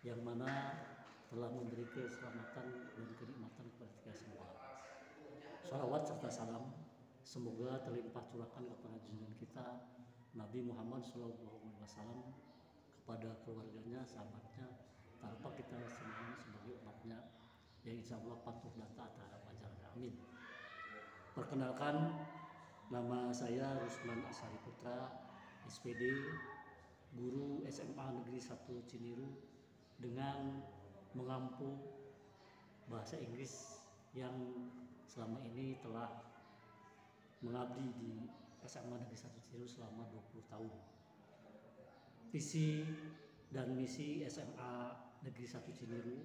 yang mana telah memberi keselamatan dan kenikmatan kepada kita semua. Shalawat serta salam semoga terlimpah curahkan kepada junjungan kita Nabi Muhammad SAW, kepada keluarganya, sahabatnya, tanpa kita semuanya sebagai umatnya yang insya Allah patuh dan taat terhadap ajaran. Amin. Perkenalkan, nama saya Rusman Asari Putra, SPD, guru SMA Negeri 1 Ciniru, dengan mengampu bahasa Inggris yang selama ini telah mengabdi di SMA Negeri 1 Ciniru selama 20 tahun. Visi dan misi SMA Negeri 1 Ciniru,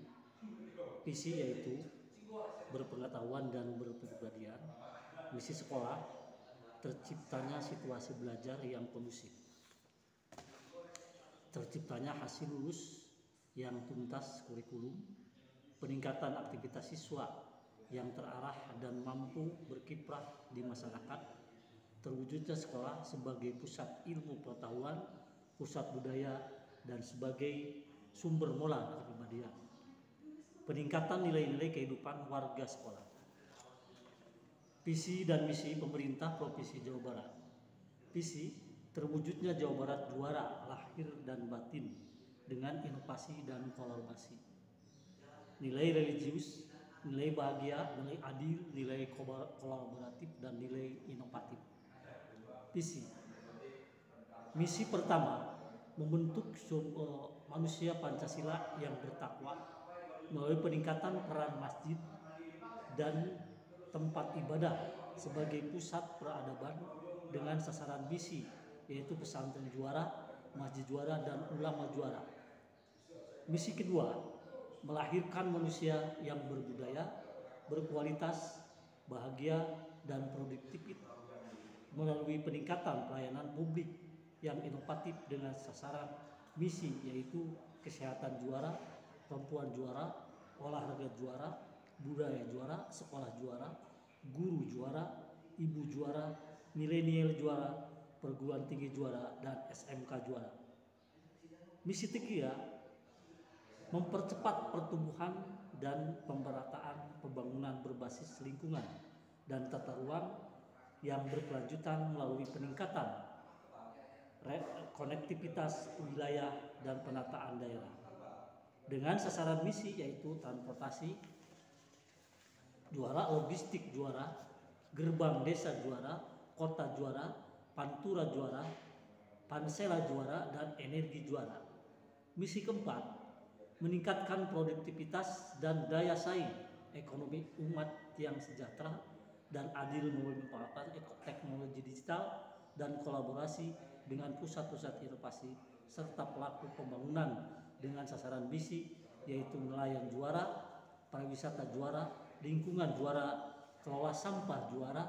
visi yaitu berpengetahuan dan berpribadian, misi sekolah terciptanya situasi belajar yang kondusif, terciptanya hasil lulus yang tuntas kurikulum, peningkatan aktivitas siswa yang terarah dan mampu berkiprah di masyarakat, terwujudnya sekolah sebagai pusat ilmu pengetahuan, pusat budaya, dan sebagai sumber moral kepribadian, peningkatan nilai-nilai kehidupan warga sekolah. Visi dan misi pemerintah Provinsi Jawa Barat. Visi terwujudnya Jawa Barat juara lahir dan batin dengan inovasi dan kolaborasi. Nilai religius, nilai bahagia, nilai adil, nilai kolaboratif, dan nilai inovatif. Visi. Misi pertama, membentuk manusia Pancasila yang bertakwa melalui peningkatan peran masjid dan tempat ibadah sebagai pusat peradaban dengan sasaran misi yaitu pesantren juara, masjid juara, dan ulama juara. Misi kedua, melahirkan manusia yang berbudaya, berkualitas, bahagia, dan produktif melalui peningkatan pelayanan publik yang inovatif dengan sasaran misi yaitu kesehatan juara, perempuan juara, olahraga juara, budaya juara, sekolah juara, guru juara, ibu juara, milenial juara, perguruan tinggi juara, dan SMK juara. Misi ketiga, mempercepat pertumbuhan dan pemerataan pembangunan berbasis lingkungan dan tata ruang yang berkelanjutan melalui peningkatan konektivitas wilayah dan penataan daerah. Dengan sasaran misi yaitu transportasi juara, logistik juara, gerbang desa juara, kota juara, pantura juara, pansela juara, dan energi juara. Misi keempat, meningkatkan produktivitas dan daya saing ekonomi umat yang sejahtera dan adil melalui memanfaatkan teknologi digital dan kolaborasi dengan pusat-pusat inovasi serta pelaku pembangunan dengan sasaran misi yaitu nelayan juara, pariwisata juara, lingkungan juara, kelola sampah juara,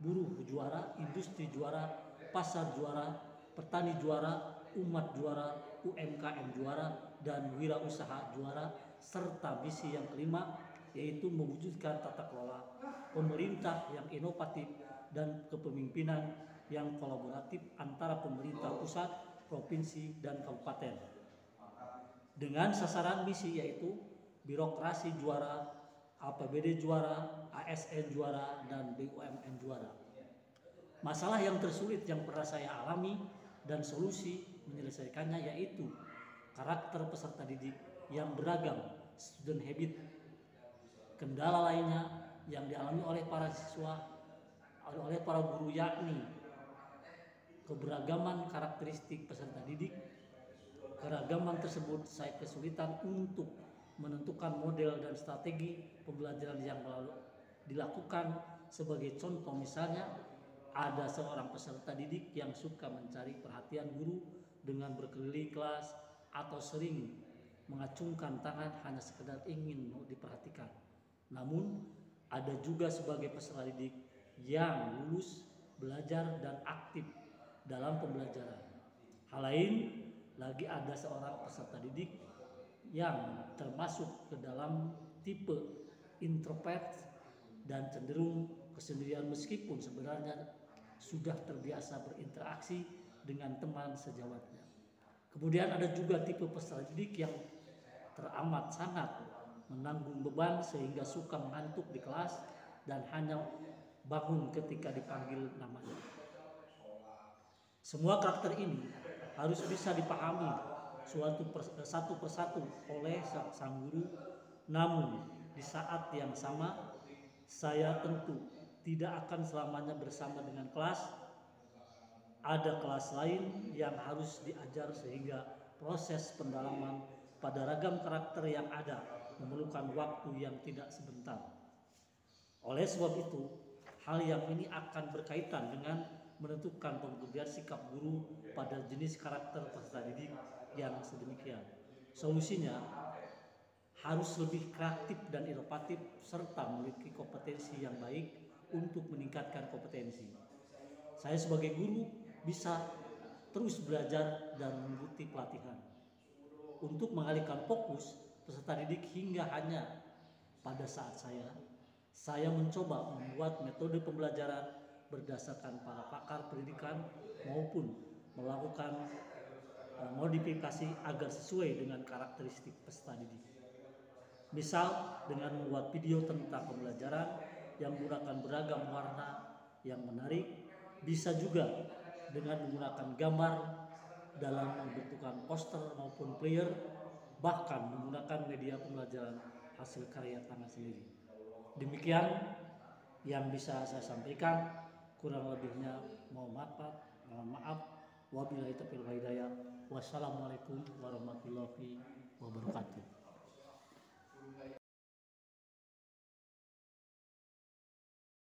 buruh juara, industri juara, pasar juara, petani juara, umat juara, UMKM juara, dan wirausaha juara, serta misi yang kelima yaitu mewujudkan tata kelola pemerintah yang inovatif dan kepemimpinan yang kolaboratif antara pemerintah pusat, provinsi, dan kabupaten. Dengan sasaran misi yaitu birokrasi juara, APBD juara, ASN juara, dan BUMN juara. Masalah yang tersulit yang pernah saya alami dan solusi menyelesaikannya yaitu karakter peserta didik yang beragam, student habit. Kendala lainnya yang dialami oleh para siswa, oleh para guru yakni keberagaman karakteristik peserta didik. Keragaman tersebut saya kesulitan untuk menentukan model dan strategi pembelajaran yang dilakukan. Sebagai contoh misalnya, ada seorang peserta didik yang suka mencari perhatian guru dengan berkeliling kelas atau sering mengacungkan tangan hanya sekedar ingin diperhatikan. Namun ada juga sebagai peserta didik yang lulus, belajar, dan aktif dalam pembelajaran. Hal lain lagi, ada seorang peserta didik yang termasuk ke dalam tipe introvert dan cenderung kesendirian meskipun sebenarnya sudah terbiasa berinteraksi dengan teman sejawatnya. Kemudian ada juga tipe peserta didik yang teramat sangat menanggung beban sehingga suka mengantuk di kelas dan hanya bangun ketika dipanggil namanya. Semua karakter ini harus bisa dipahami satu persatu oleh sang guru. Namun di saat yang sama saya tentu tidak akan selamanya bersama dengan kelas. Ada kelas lain yang harus diajar sehingga proses pendalaman pada ragam karakter yang ada memerlukan waktu yang tidak sebentar. Oleh sebab itu, hal yang ini akan berkaitan dengan menentukan pemberian sikap guru pada jenis karakter peserta didik yang sedemikian. Solusinya harus lebih kreatif dan inovatif serta memiliki kompetensi yang baik untuk meningkatkan kompetensi. Saya sebagai guru bisa terus belajar dan mengikuti pelatihan untuk mengalihkan fokus peserta didik hingga hanya pada saat saya mencoba membuat metode pembelajaran berdasarkan para pakar pendidikan maupun melakukan modifikasi agar sesuai dengan karakteristik peserta didik. Misal dengan membuat video tentang pembelajaran yang menggunakan beragam warna yang menarik, bisa juga dengan menggunakan gambar dalam membentukkan poster maupun flyer, bahkan menggunakan media pembelajaran hasil karya tangan sendiri. Demikian yang bisa saya sampaikan, kurang lebihnya mohon maaf. Wabillahi taufiq wal hidayah. Wassalamualaikum warahmatullahi wabarakatuh.